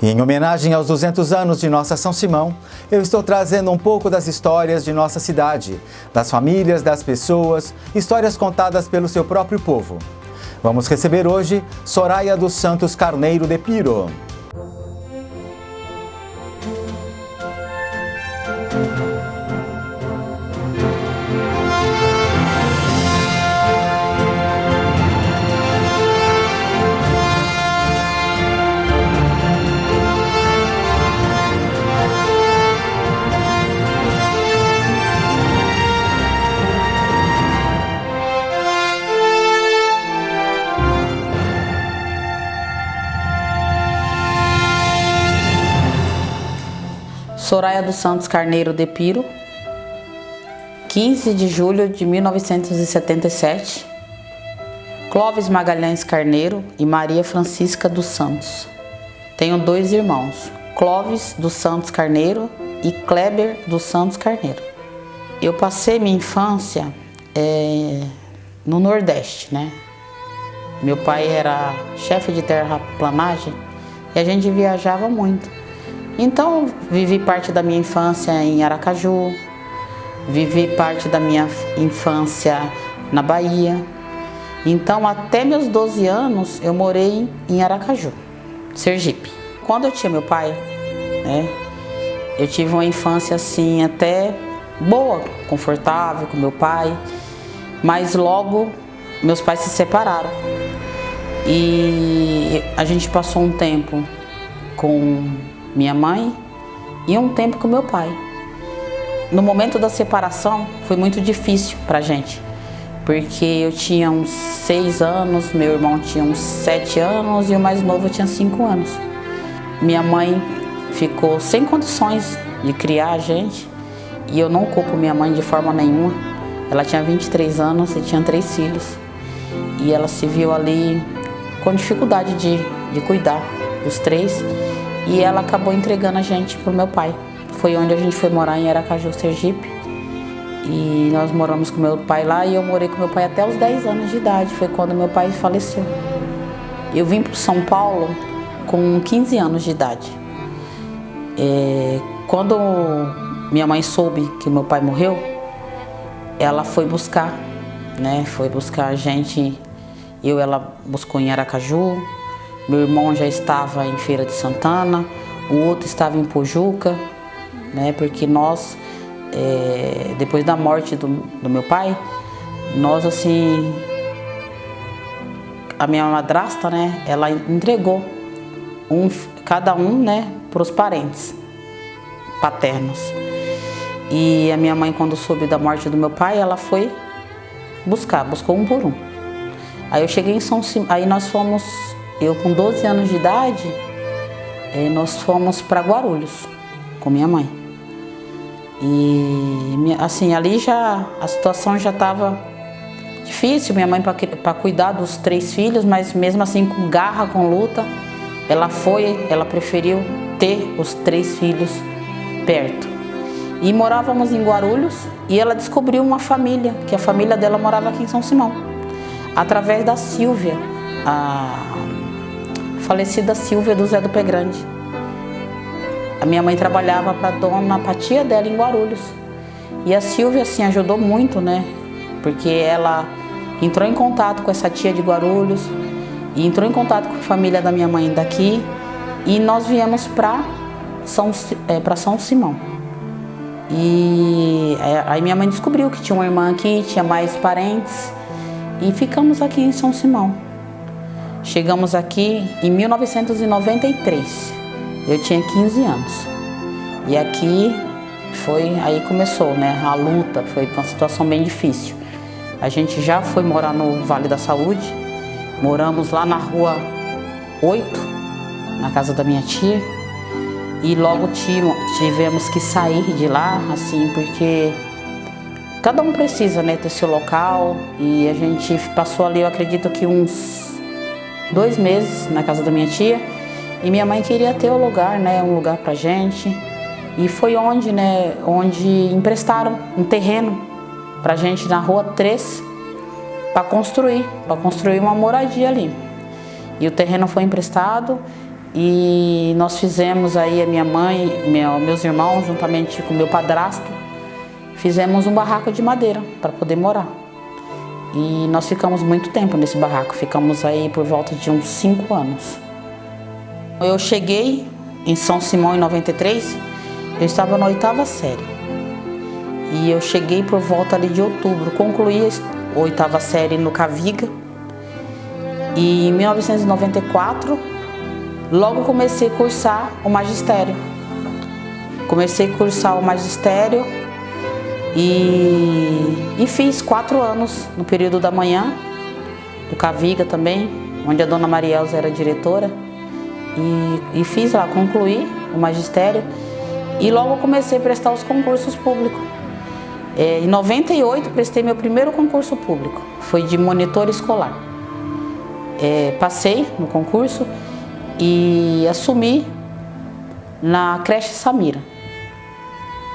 E em homenagem aos 200 anos de Nossa São Simão, eu estou trazendo um pouco das histórias de nossa cidade, das famílias, das pessoas, histórias contadas pelo seu próprio povo. Vamos receber hoje Soraya dos Santos Carneiro de Piro. Soraya dos Santos Carneiro de Piro, 15 de julho de 1977. Clóvis Magalhães Carneiro e Maria Francisca dos Santos. Tenho 2 irmãos, Clóvis dos Santos Carneiro e Kleber dos Santos Carneiro. Eu passei minha infância no Nordeste, né? Meu pai era chefe de terraplanagem e a gente viajava muito. Então, vivi parte da minha infância em Aracaju, vivi parte da minha infância na Bahia. Então, até meus 12 anos, eu morei em Aracaju, Sergipe. Quando eu tinha meu pai, né, eu tive uma infância assim até boa, confortável com meu pai, mas logo meus pais se separaram. E a gente passou um tempo com minha mãe e um tempo com meu pai. No momento da separação foi muito difícil pra gente, porque eu tinha uns 6 anos, meu irmão tinha uns 7 anos e o mais novo tinha 5 anos. Minha mãe ficou sem condições de criar a gente e eu não culpo minha mãe de forma nenhuma. Ela tinha 23 anos e tinha 3 filhos e ela se viu ali com dificuldade de cuidar dos 3. E ela acabou entregando a gente pro meu pai. Foi onde a gente foi morar, em Aracaju, Sergipe. E nós moramos com meu pai lá e eu morei com meu pai até os 10 anos de idade. Foi quando meu pai faleceu. Eu vim para São Paulo com 15 anos de idade. Quando minha mãe soube que meu pai morreu, ela foi buscar, né? Foi buscar a gente. Ela buscou em Aracaju. Meu irmão já estava em Feira de Santana, o outro estava em Pojuca, né? Porque nós, depois da morte do meu pai, nós assim, a minha madrasta, né? Ela entregou cada um, né? Para os parentes paternos. E a minha mãe, quando soube da morte do meu pai, ela foi buscou um por um. Aí eu cheguei em São Simão, aí nós fomos. Eu com 12 anos de idade, nós fomos para Guarulhos com minha mãe. E assim, ali a situação já estava difícil, minha mãe para cuidar dos 3 filhos, mas mesmo assim com garra, com luta, ela preferiu ter os 3 filhos perto. E morávamos em Guarulhos e ela descobriu uma família, que a família dela morava aqui em São Simão, através da Silvia, a falecida Silvia do Zé do Pé Grande. A minha mãe trabalhava para a tia dela em Guarulhos. E a Silvia assim ajudou muito, né? Porque ela entrou em contato com essa tia de Guarulhos e entrou em contato com a família da minha mãe daqui e nós viemos para São Simão. E aí minha mãe descobriu que tinha uma irmã aqui, tinha mais parentes e ficamos aqui em São Simão. Chegamos aqui em 1993, eu tinha 15 anos. E aqui aí começou, né, a luta, foi uma situação bem difícil. A gente já foi morar no Vale da Saúde, moramos lá na Rua 8, na casa da minha tia. E logo tivemos que sair de lá, assim, porque cada um precisa, né, ter seu local. E a gente passou ali, eu acredito que uns 2 meses na casa da minha tia e minha mãe queria ter o lugar, né, um lugar pra gente e foi onde emprestaram um terreno pra gente na Rua 3 para construir uma moradia ali. E o terreno foi emprestado e nós fizemos aí, a minha mãe, meus irmãos, juntamente com meu padrasto, fizemos um barraco de madeira para poder morar. E nós ficamos muito tempo nesse barraco, ficamos aí por volta de uns 5 anos. Eu cheguei em São Simão em 93, eu estava na 8ª série. E eu cheguei por volta ali de outubro, concluí a 8ª série no Caviga. E em 1994, logo comecei a cursar o magistério. Comecei a cursar o magistério e fiz 4 anos no período da manhã, do Caviga também, onde a dona Maria Elza era diretora. E fiz lá, concluí o magistério e logo comecei a prestar os concursos públicos. Em 98 prestei meu primeiro concurso público, foi de monitor escolar. Passei no concurso e assumi na creche Samira,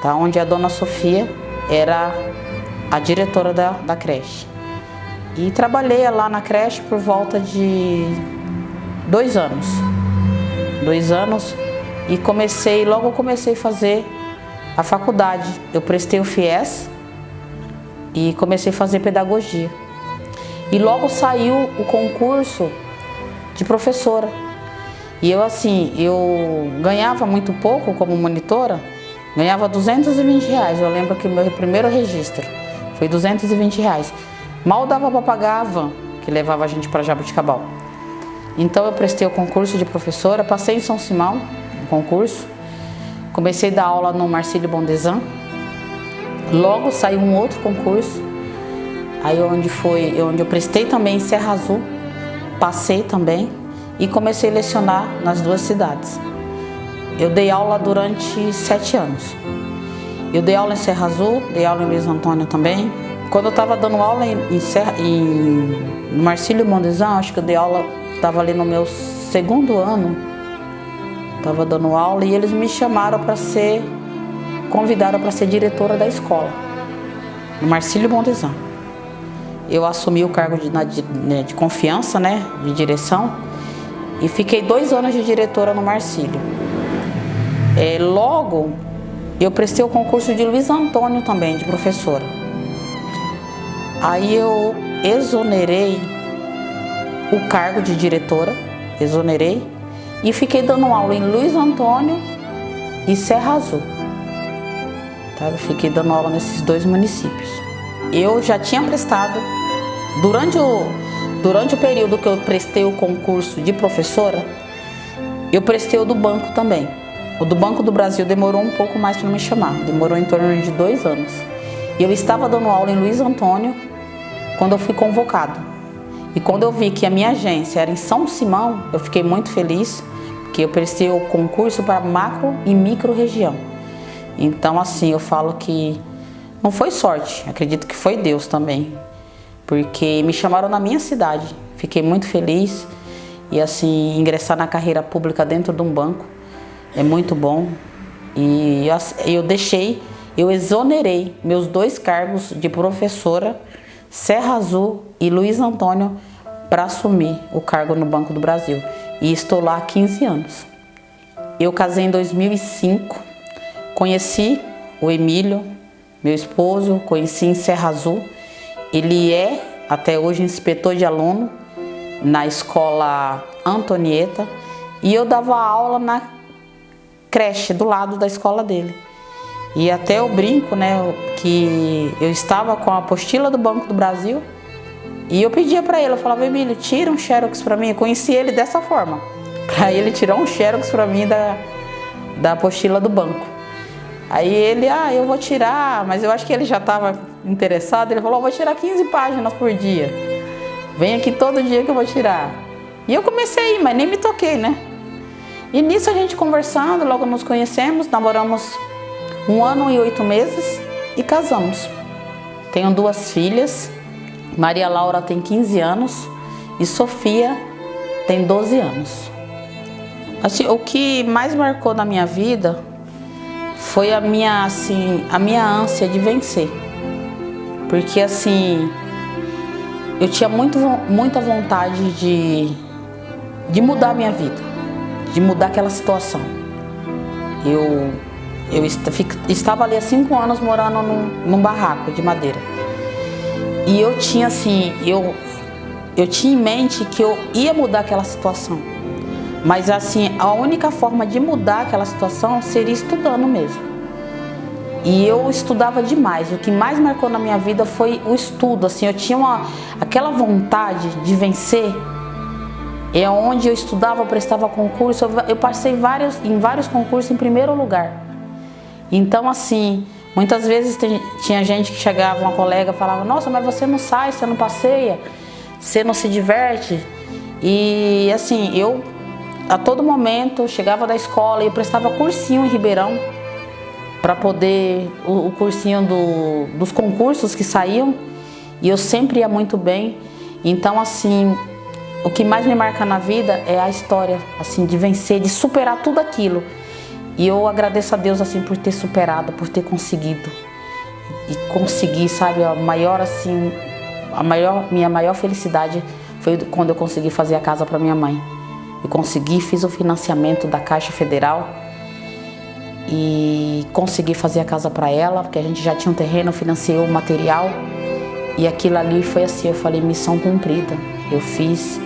tá? Onde a dona Sofia era a diretora da creche. E trabalhei lá na creche por volta de 2 anos. 2 anos e logo comecei a fazer a faculdade. Eu prestei o FIES e comecei a fazer pedagogia. E logo saiu o concurso de professora. E eu ganhava muito pouco como monitora, ganhava R$220. Eu lembro que o meu primeiro registro foi R$220. Mal dava para pagar a van que levava a gente para Jaboticabal. Então eu prestei o concurso de professora, passei em São Simão, no concurso, comecei a dar aula no Marcílio Bondesan, logo saiu um outro concurso, aí onde eu prestei também em Serra Azul, passei também e comecei a lecionar nas 2 cidades. Eu dei aula durante 7 anos. Eu dei aula em Serra Azul, dei aula em Luiz Antônio também. Quando eu estava dando aula no Marcílio Bondesan, acho que eu dei aula, estava ali no meu 2º ano, estava dando aula e eles me chamaram convidaram para ser diretora da escola, no Marcílio Bondesan. Eu assumi o cargo de confiança, né, de direção, e fiquei 2 anos de diretora no Marcílio. Logo, eu prestei o concurso de Luiz Antônio também, de professora. Aí eu exonerei o cargo de diretora, exonerei, e fiquei dando aula em Luiz Antônio e Serra Azul. Tá? Eu fiquei dando aula nesses 2 municípios. Eu já tinha prestado, durante o período que eu prestei o concurso de professora, eu prestei o do banco também. O do Banco do Brasil demorou um pouco mais para me chamar, demorou em torno de 2 anos. E eu estava dando aula em Luiz Antônio quando eu fui convocado. E quando eu vi que a minha agência era em São Simão, eu fiquei muito feliz, porque eu prestei o concurso para macro e micro região. Então, assim, eu falo que não foi sorte, acredito que foi Deus também, porque me chamaram na minha cidade. Fiquei muito feliz e, assim, ingressar na carreira pública dentro de um banco é muito bom. E eu exonerei meus 2 cargos de professora, Serra Azul e Luiz Antônio, para assumir o cargo no Banco do Brasil. E estou lá há 15 anos. Eu casei em 2005, conheci o Emílio, meu esposo, conheci em Serra Azul. Ele é, até hoje, inspetor de aluno na escola Antonieta. E eu dava aula na creche do lado da escola dele. E até eu brinco, né, que eu estava com a apostila do Banco do Brasil e eu pedia para ele, eu falava: Emílio, tira um xerox para mim. Eu conheci ele dessa forma, para ele tirar um xerox para mim da apostila do banco. Aí ele, eu vou tirar, mas eu acho que ele já estava interessado, ele falou: eu vou tirar 15 páginas por dia, vem aqui todo dia que eu vou tirar. E eu comecei a ir, mas nem me toquei, né? E nisso a gente conversando, logo nos conhecemos, namoramos 1 ano e 8 meses e casamos. Tenho 2 filhas, Maria Laura tem 15 anos e Sofia tem 12 anos. Assim, o que mais marcou na minha vida foi a minha ânsia de vencer. Porque assim, eu tinha muita vontade de mudar a minha vida. de mudar aquela situação. Eu estava ali há 5 anos morando num barraco de madeira. E eu tinha assim, eu tinha em mente que eu ia mudar aquela situação. Mas assim, a única forma de mudar aquela situação seria estudando mesmo. E eu estudava demais. O que mais marcou na minha vida foi o estudo. Assim, eu tinha aquela vontade de vencer. É onde eu estudava, eu prestava concurso. Eu passei em vários concursos em primeiro lugar. Então assim, muitas vezes tinha gente que chegava, uma colega falava: nossa, mas você não sai, você não passeia, você não se diverte. E assim, eu a todo momento chegava da escola e eu prestava cursinho em Ribeirão para poder, o cursinho dos concursos que saíam, e eu sempre ia muito bem. Então assim, o que mais me marca na vida é a história, assim, de vencer, de superar tudo aquilo. E eu agradeço a Deus, assim, por ter superado, por ter conseguido. E conseguir, sabe, minha maior felicidade foi quando eu consegui fazer a casa para minha mãe. Eu consegui, fiz o financiamento da Caixa Federal e consegui fazer a casa para ela, porque a gente já tinha um terreno, eu financiei o material. E aquilo ali foi assim, eu falei, missão cumprida. Eu fiz,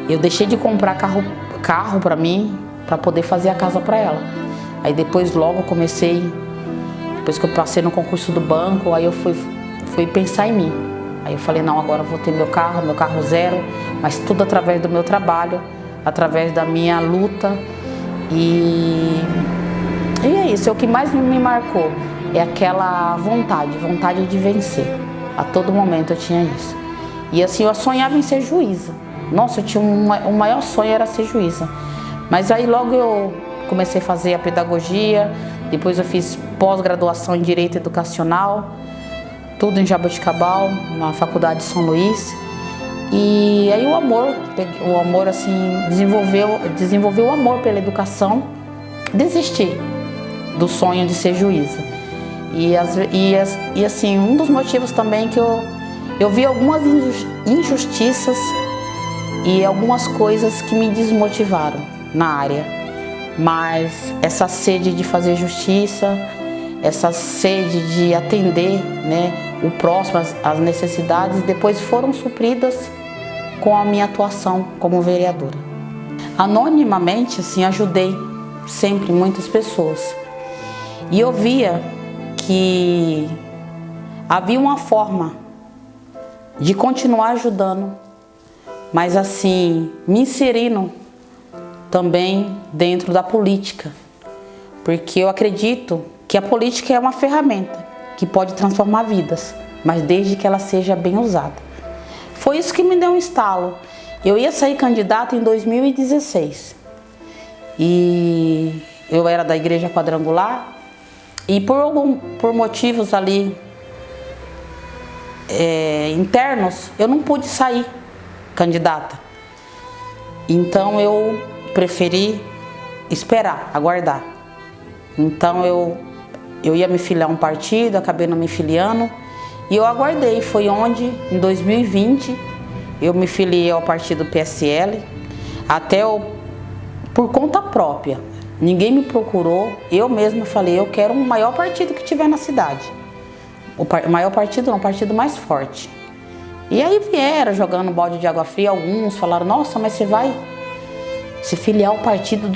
eu deixei de comprar carro para mim, para poder fazer a casa para ela. Aí depois logo comecei, depois que eu passei no concurso do banco, aí eu fui pensar em mim. Aí eu falei, não, agora eu vou ter meu carro zero, mas tudo através do meu trabalho, através da minha luta. E é isso, o que mais me marcou é aquela vontade de vencer. A todo momento eu tinha isso. E assim, eu sonhava em ser juíza. Nossa, eu tinha o maior sonho era ser juíza. Mas aí logo eu comecei a fazer a pedagogia, depois eu fiz pós-graduação em Direito Educacional, tudo em Jaboticabal, na Faculdade de São Luís. E aí o amor assim, desenvolveu o amor pela educação, desisti do sonho de ser juíza. E assim, um dos motivos também que eu vi algumas injustiças e algumas coisas que me desmotivaram na área. Mas essa sede de fazer justiça, essa sede de atender, né, o próximo, as necessidades, depois foram supridas com a minha atuação como vereadora. Anonimamente, assim, ajudei sempre muitas pessoas. E eu via que havia uma forma de continuar ajudando, mas assim, me inserindo também dentro da política, porque eu acredito que a política é uma ferramenta que pode transformar vidas, mas desde que ela seja bem usada. Foi isso que me deu um estalo. Eu ia sair candidata em 2016 e eu era da Igreja Quadrangular e por motivos ali internos, eu não pude sair candidata. Então eu preferi esperar, aguardar. Então eu ia me filiar a um partido, acabei não me filiando e eu aguardei. Foi onde, em 2020, eu me filiei ao partido PSL, até por conta própria. Ninguém me procurou, eu mesma falei, eu quero o maior partido que tiver na cidade. O maior partido não, o partido mais forte. E aí vieram jogando balde de água fria, alguns falaram, nossa, mas você vai se filiar ao partido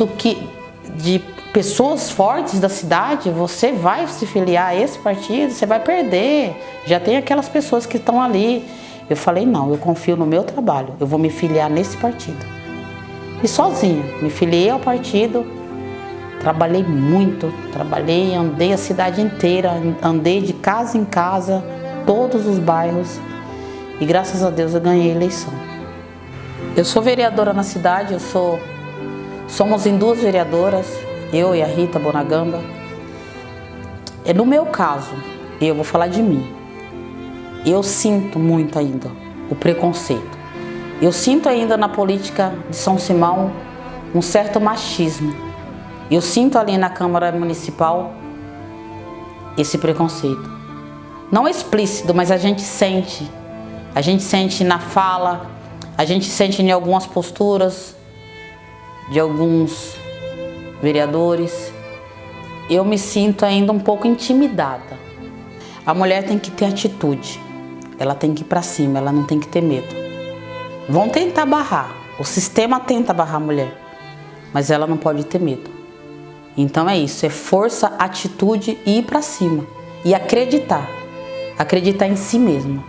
de pessoas fortes da cidade, você vai se filiar a esse partido, você vai perder, já tem aquelas pessoas que estão ali. Eu falei, não, eu confio no meu trabalho, eu vou me filiar nesse partido. E sozinha, me filiei ao partido, trabalhei muito, andei a cidade inteira, andei de casa em casa, todos os bairros, e graças a Deus eu ganhei a eleição. Eu sou vereadora na cidade, somos em 2 vereadoras, eu e a Rita Bonagamba. No meu caso, eu vou falar de mim, eu sinto muito ainda o preconceito. Eu sinto ainda na política de São Simão um certo machismo. Eu sinto ali na Câmara Municipal esse preconceito. Não explícito, mas a gente sente. A gente sente na fala, a gente sente em algumas posturas de alguns vereadores, eu me sinto ainda um pouco intimidada. A mulher tem que ter atitude, ela tem que ir para cima, ela não tem que ter medo. Vão tentar barrar, o sistema tenta barrar a mulher, mas ela não pode ter medo. Então é isso, é força, atitude e ir para cima. E acreditar em si mesmo.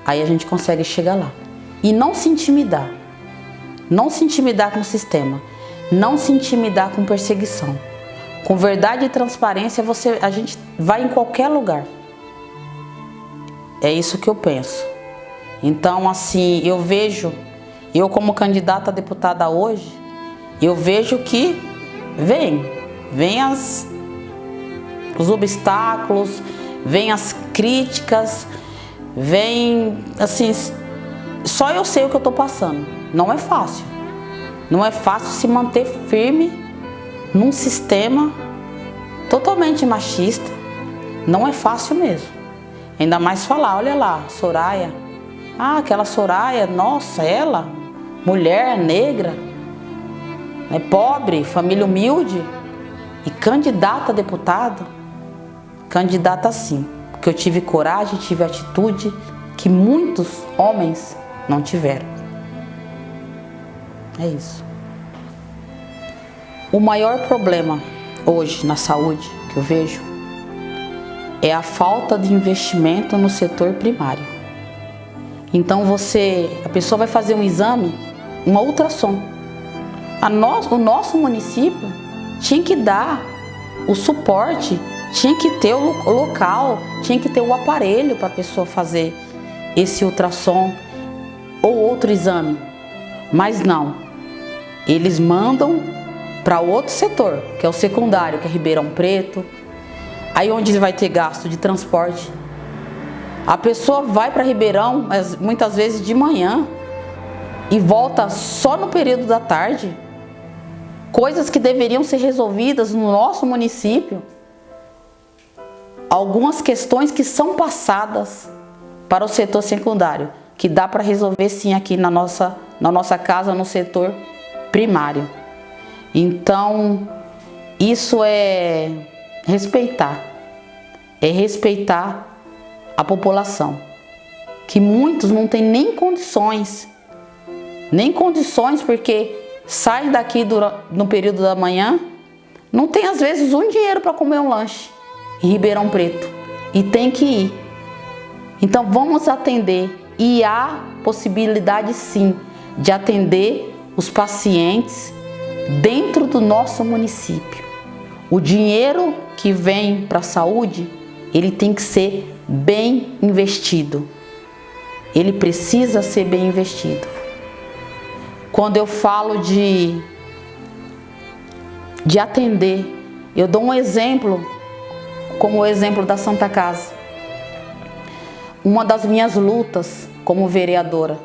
Aí a gente consegue chegar lá. E não se intimidar. Não se intimidar com o sistema. Não se intimidar com perseguição. Com verdade e transparência, a gente vai em qualquer lugar. É isso que eu penso. Então, assim, eu como candidata a deputada hoje, eu vejo que vem os obstáculos, vem as críticas, vem, assim, só eu sei o que eu estou passando. Não é fácil. Não é fácil se manter firme num sistema totalmente machista. Não é fácil mesmo. Ainda mais falar, olha lá, Soraya. Ah, aquela Soraya, nossa, ela, mulher negra, né, pobre, família humilde e candidata a deputada. Candidata sim, porque eu tive coragem, tive atitude que muitos homens não tiveram. É isso. O maior problema hoje na saúde que eu vejo é a falta de investimento no setor primário. Então a pessoa vai fazer um exame, uma ultrassom. O nosso município tinha que dar o suporte, tinha que ter o local, tinha que ter o aparelho para a pessoa fazer esse ultrassom ou outro exame. Mas não, eles mandam para outro setor, que é o secundário, que é Ribeirão Preto, aí onde vai ter gasto de transporte. A pessoa vai para Ribeirão, muitas vezes de manhã, e volta só no período da tarde. Coisas que deveriam ser resolvidas no nosso município. Algumas questões que são passadas para o setor secundário, que dá para resolver sim aqui na nossa casa, no setor primário. Então, isso é respeitar a população, que muitos não têm nem condições porque saem daqui no período da manhã, não tem às vezes um dinheiro para comer um lanche em Ribeirão Preto e tem que ir. Então vamos atender, e há possibilidade sim de atender os pacientes dentro do nosso município. O dinheiro que vem para a saúde, ele tem que ser bem investido. Ele precisa ser bem investido. Quando eu falo de atender, eu dou um exemplo, como o exemplo da Santa Casa. Uma das minhas lutas como vereadora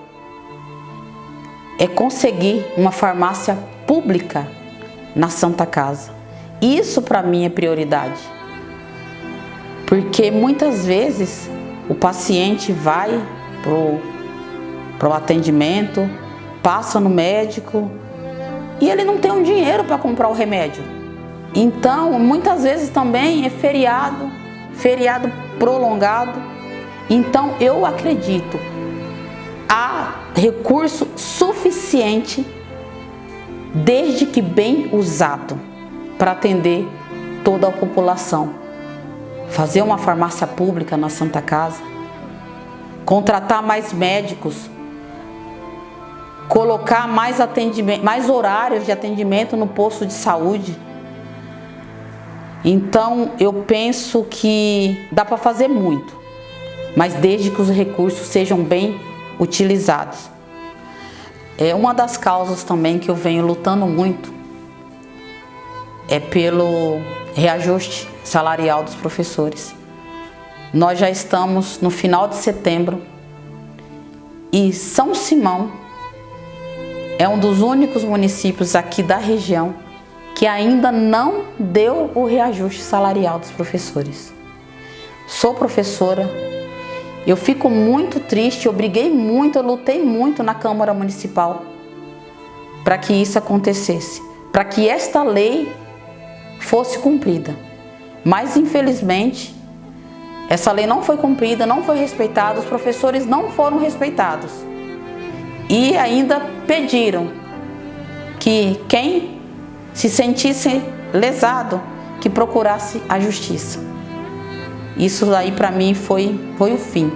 é conseguir uma farmácia pública na Santa Casa. Isso para mim é prioridade. Porque muitas vezes o paciente vai pro atendimento, passa no médico e ele não tem um dinheiro para comprar o remédio. Então, muitas vezes também é feriado prolongado. Então, eu acredito, há recurso suficiente, desde que bem usado, para atender toda a população. Fazer uma farmácia pública na Santa Casa, contratar mais médicos, colocar mais atendimento, mais horários de atendimento no posto de saúde. Então, eu penso que dá para fazer muito, mas desde que os recursos sejam bem utilizados. É uma das causas também que eu venho lutando muito, é pelo reajuste salarial dos professores. Nós já estamos no final de setembro e São Simão é um dos únicos municípios aqui da região que ainda não deu o reajuste salarial dos professores. Sou professora, eu fico muito triste, eu briguei muito, eu lutei muito na Câmara Municipal para que isso acontecesse, para que esta lei fosse cumprida. Mas, infelizmente, essa lei não foi cumprida, não foi respeitada, os professores não foram respeitados. E ainda pediram que quem se sentisse lesado, que procurasse a justiça. Isso aí para mim foi o fim.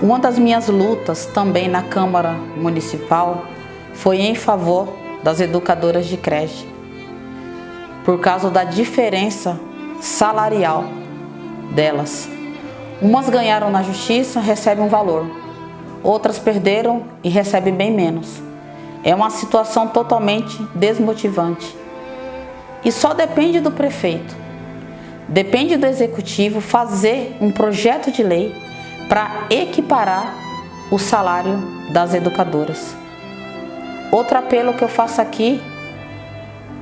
Uma das minhas lutas também na Câmara Municipal foi em favor das educadoras de creche, por causa da diferença salarial delas. Umas ganharam na justiça, recebem um valor, outras perderam e recebem bem menos. É uma situação totalmente desmotivante. E só depende do prefeito, depende do executivo fazer um projeto de lei para equiparar o salário das educadoras. Outro apelo que eu faço aqui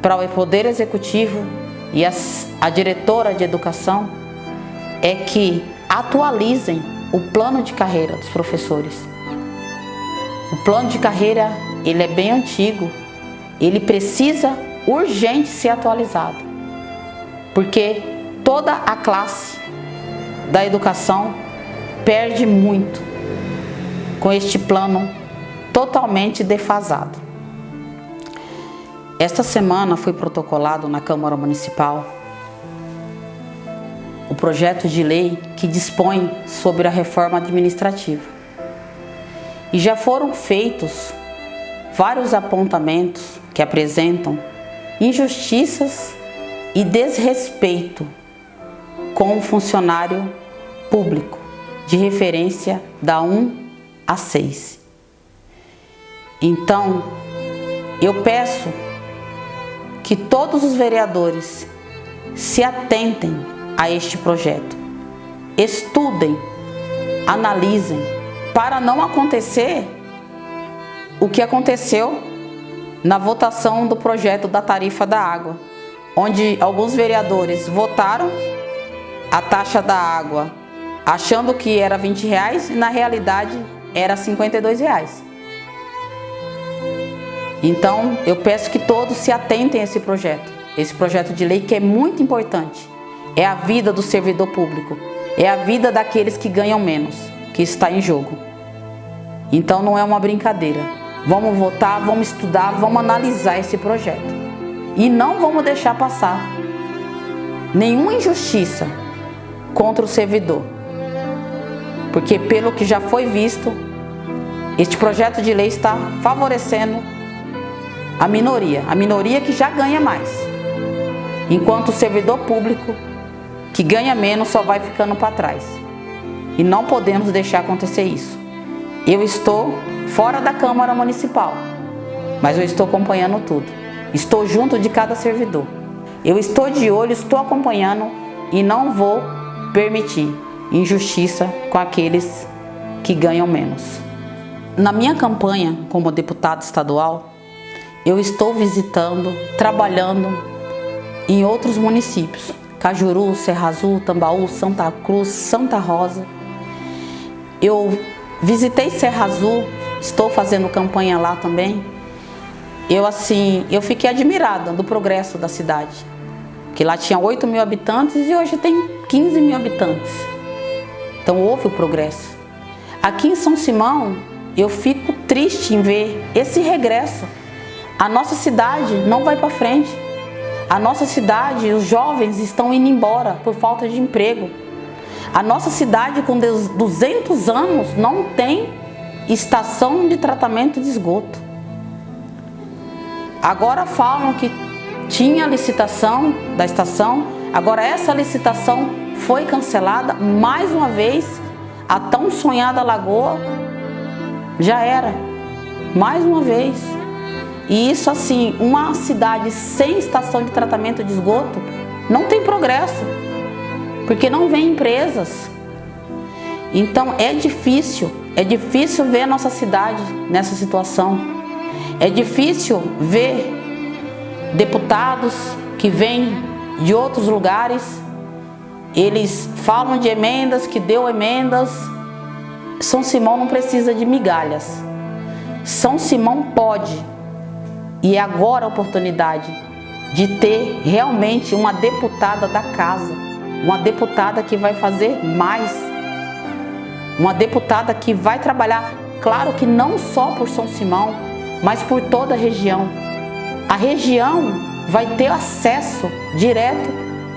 para o Poder Executivo e a diretora de educação é que atualizem o plano de carreira dos professores. O plano de carreira, ele é bem antigo, ele precisa urgente ser atualizado, porque toda a classe da educação perde muito com este plano totalmente defasado. Esta semana foi protocolado na Câmara Municipal o projeto de lei que dispõe sobre a reforma administrativa. E já foram feitos vários apontamentos que apresentam injustiças e desrespeito com o funcionário público, de referência da 1 a 6. Então, eu peço que todos os vereadores se atentem a este projeto, estudem, analisem, para não acontecer o que aconteceu na votação do projeto da tarifa da água, onde alguns vereadores votaram a taxa da água achando que era R$20 e na realidade era R$52. Então eu peço que todos se atentem a esse projeto de lei que é muito importante. É a vida do servidor público, é a vida daqueles que ganham menos, que está em jogo. Então não é uma brincadeira. Vamos votar, vamos estudar, vamos analisar esse projeto. E não vamos deixar passar nenhuma injustiça contra o servidor. Porque pelo que já foi visto, este projeto de lei está favorecendo a minoria que já ganha mais. Enquanto o servidor público que ganha menos só vai ficando para trás. E não podemos deixar acontecer isso. Eu estou fora da Câmara Municipal, mas eu estou acompanhando tudo. Estou junto de cada servidor. Eu estou de olho, estou acompanhando e não vou permitir injustiça com aqueles que ganham menos. Na minha campanha como deputada estadual, eu estou visitando, trabalhando em outros municípios. Cajuru, Serra Azul, Tambaú, Santa Cruz, Santa Rosa. Eu visitei Serra Azul, estou fazendo campanha lá também. Eu fiquei admirada do progresso da cidade. Que lá tinha 8 mil habitantes e hoje tem 15 mil habitantes. Então houve o progresso. Aqui em São Simão, eu fico triste em ver esse regresso. A nossa cidade não vai para frente. A nossa cidade, os jovens estão indo embora por falta de emprego. A nossa cidade com 200 anos não tem estação de tratamento de esgoto. Agora falam que tinha licitação da estação, agora essa licitação foi cancelada. Mais uma vez, a tão sonhada lagoa já era. Mais uma vez. E isso assim, uma cidade sem estação de tratamento de esgoto não tem progresso, porque não vem empresas. Então é difícil ver a nossa cidade nessa situação. É difícil ver deputados que vêm de outros lugares, eles falam de emendas, que deu emendas. São Simão não precisa de migalhas. São Simão pode. E é agora a oportunidade de ter realmente uma deputada da casa, uma deputada que vai fazer mais, uma deputada que vai trabalhar, claro que não só por São Simão, mas por toda a região. A região vai ter acesso direto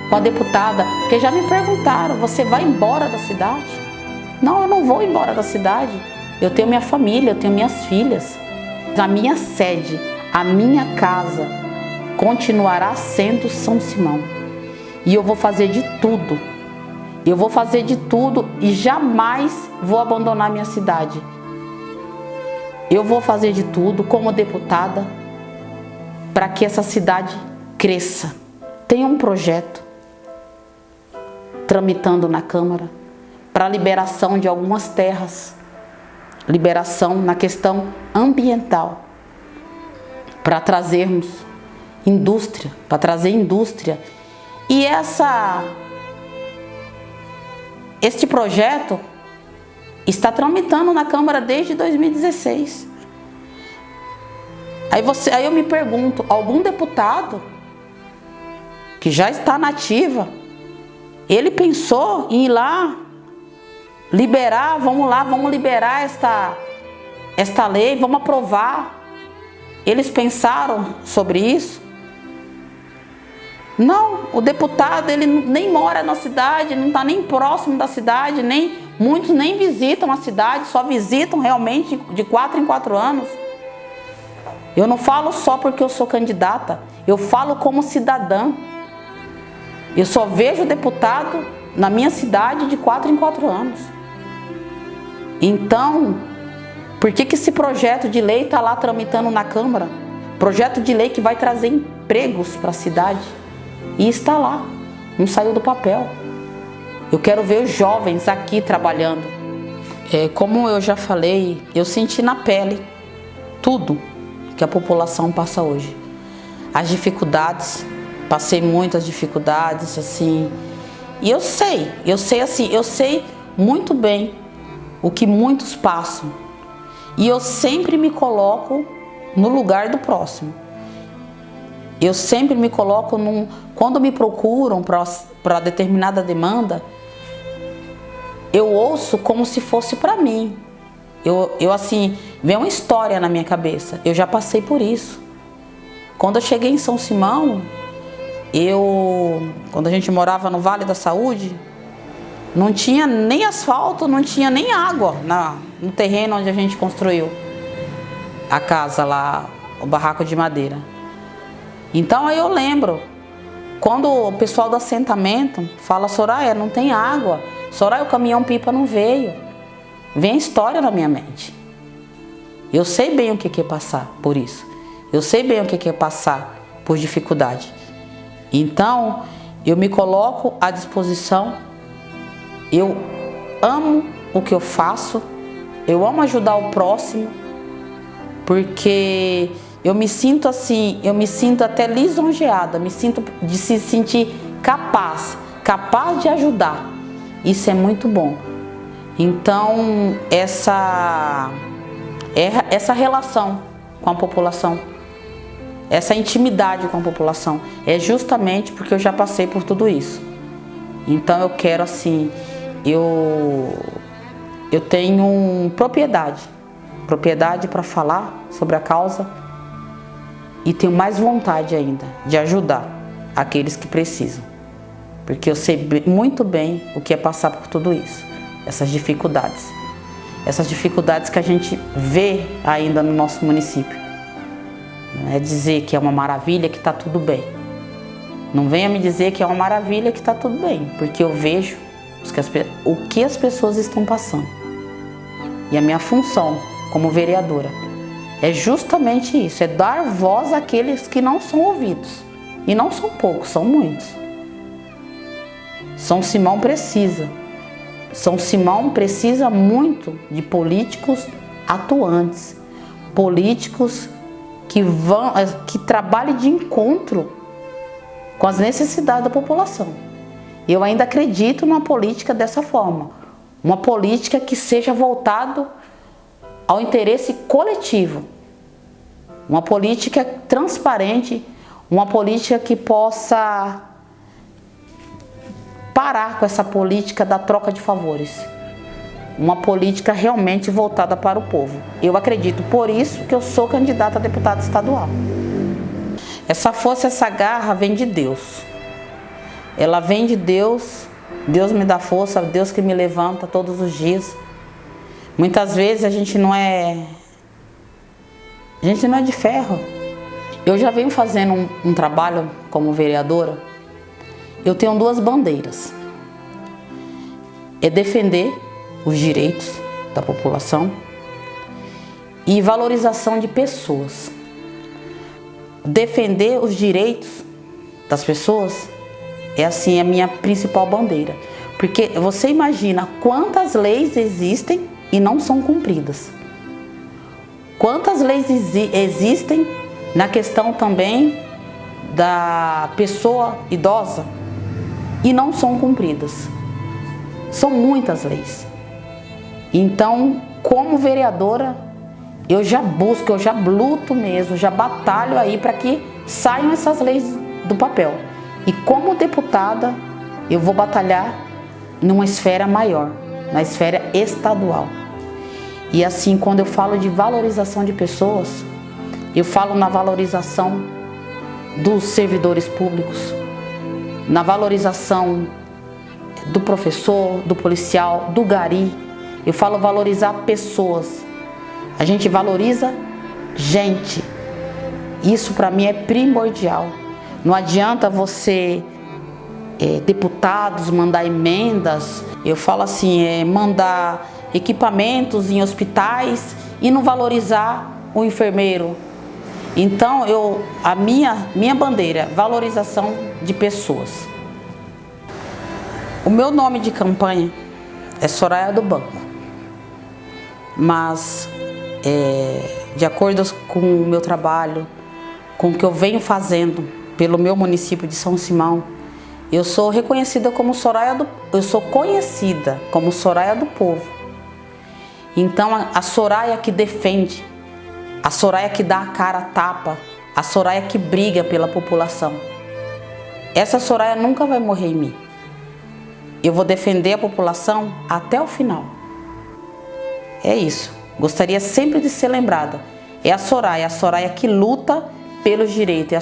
com a deputada, porque já me perguntaram, você vai embora da cidade? Não, eu não vou embora da cidade. Eu tenho minha família, eu tenho minhas filhas. A minha sede, a minha casa continuará sendo São Simão. E eu vou fazer de tudo. Eu vou fazer de tudo e jamais vou abandonar minha cidade. Eu vou fazer de tudo como deputada para que essa cidade cresça. Tem um projeto tramitando na Câmara para liberação de algumas terras, liberação na questão ambiental, para trazermos indústria, para trazer indústria. E este projeto está tramitando na Câmara desde 2016. Aí eu me pergunto, algum deputado que já está na ativa, ele pensou em ir lá, liberar, vamos liberar esta lei, vamos aprovar. Eles pensaram sobre isso? Não, o deputado, ele nem mora na cidade, não está nem próximo da cidade, muitos nem visitam a cidade, só visitam realmente de 4 em 4 anos. Eu não falo só porque eu sou candidata, eu falo como cidadã. Eu só vejo deputado na minha cidade de 4 em 4 anos. Então, por que esse projeto de lei está lá tramitando na Câmara? Projeto de lei que vai trazer empregos para a cidade. E está lá, não saiu do papel. Eu quero ver os jovens aqui trabalhando. Como eu já falei, eu senti na pele tudo que a população passa hoje. As dificuldades, passei muitas dificuldades, assim. E eu sei muito bem o que muitos passam. E eu sempre me coloco no lugar do próximo. Eu sempre me coloco quando me procuram para determinada demanda, eu ouço como se fosse para mim. Eu assim, vem uma história na minha cabeça. Eu já passei por isso. Quando eu cheguei em São Simão, quando a gente morava no Vale da Saúde, não tinha nem asfalto, não tinha nem água no terreno onde a gente construiu a casa lá, o barraco de madeira. Então aí eu lembro, quando o pessoal do assentamento fala, Soraya, não tem água, Soraya, o caminhão-pipa não veio. Vem a história na minha mente. Eu sei bem o que é passar por isso. Eu sei bem o que é passar por dificuldade. Então, eu me coloco à disposição. Eu amo o que eu faço. Eu amo ajudar o próximo. Porque eu me sinto assim, eu me sinto até lisonjeada. Me sinto de se sentir capaz de ajudar. Isso é muito bom. Então, essa relação com a população, essa intimidade com a população, é justamente porque eu já passei por tudo isso. Então, eu quero assim, eu tenho propriedade para falar sobre a causa e tenho mais vontade ainda de ajudar aqueles que precisam. Porque eu sei muito bem o que é passar por tudo isso. Essas dificuldades que a gente vê ainda no nosso município. Não é dizer que é uma maravilha, que está tudo bem. Não venha me dizer que é uma maravilha, que está tudo bem, porque eu vejo o que as pessoas estão passando. E a minha função como vereadora é justamente isso, é dar voz àqueles que não são ouvidos. E não são poucos, são muitos. São Simão precisa muito de políticos atuantes, políticos que trabalhem de encontro com as necessidades da população. Eu ainda acredito numa política dessa forma, uma política que seja voltada ao interesse coletivo, uma política transparente, uma política que possa parar com essa política da troca de favores. Uma política realmente voltada para o povo. Eu acredito, por isso que eu sou candidata a deputada estadual. Essa força, essa garra vem de Deus. Ela vem de Deus. Deus me dá força, Deus que me levanta todos os dias. Muitas vezes a gente não é de ferro. Eu já venho fazendo um trabalho como vereadora. Eu tenho duas bandeiras. É defender os direitos da população e valorização de pessoas. Defender os direitos das pessoas é assim a minha principal bandeira. Porque você imagina quantas leis existem e não são cumpridas. Quantas leis existem na questão também da pessoa idosa e não são cumpridas. São muitas leis. Então, como vereadora, eu já busco, eu já luto mesmo, já batalho aí para que saiam essas leis do papel. E como deputada, eu vou batalhar numa esfera maior, na esfera estadual. E assim, quando eu falo de valorização de pessoas, eu falo na valorização dos servidores públicos, na valorização do professor, do policial, do gari. Eu falo valorizar pessoas. A gente valoriza gente. Isso para mim é primordial. Não adianta você, deputados, mandar emendas. Eu falo assim, mandar equipamentos em hospitais e não valorizar o enfermeiro. Então, a minha bandeira é valorização de pessoas. O meu nome de campanha é Soraya do Banco. Mas, de acordo com o meu trabalho, com o que eu venho fazendo pelo meu município de São Simão, eu sou reconhecida como eu sou conhecida como Soraya do Povo. Então, a Soraya que defende, a Soraya que dá a cara a tapa, a Soraya que briga pela população. Essa Soraya nunca vai morrer em mim. Eu vou defender a população até o final. É isso. Gostaria sempre de ser lembrada. É a Soraya que luta pelos direitos, é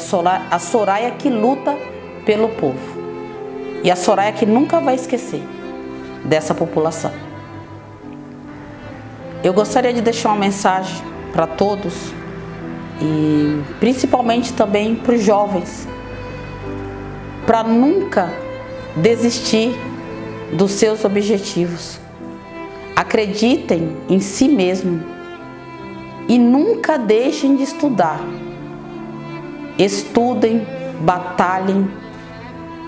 a Soraya que luta pelo povo. E a Soraya que nunca vai esquecer dessa população. Eu gostaria de deixar uma mensagem para todos e principalmente também para os jovens, para nunca desistir dos seus objetivos. Acreditem em si mesmo e nunca deixem de estudar. Estudem, batalhem,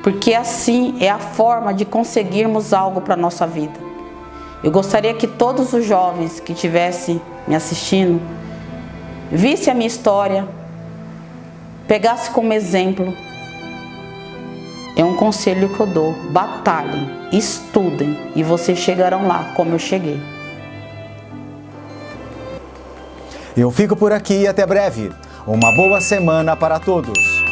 porque assim é a forma de conseguirmos algo para a nossa vida. Eu gostaria que todos os jovens que estivessem me assistindo vissem a minha história, pegassem como exemplo. É um conselho que eu dou: batalhem, estudem e vocês chegarão lá como eu cheguei. Eu fico por aqui e até breve. Uma boa semana para todos.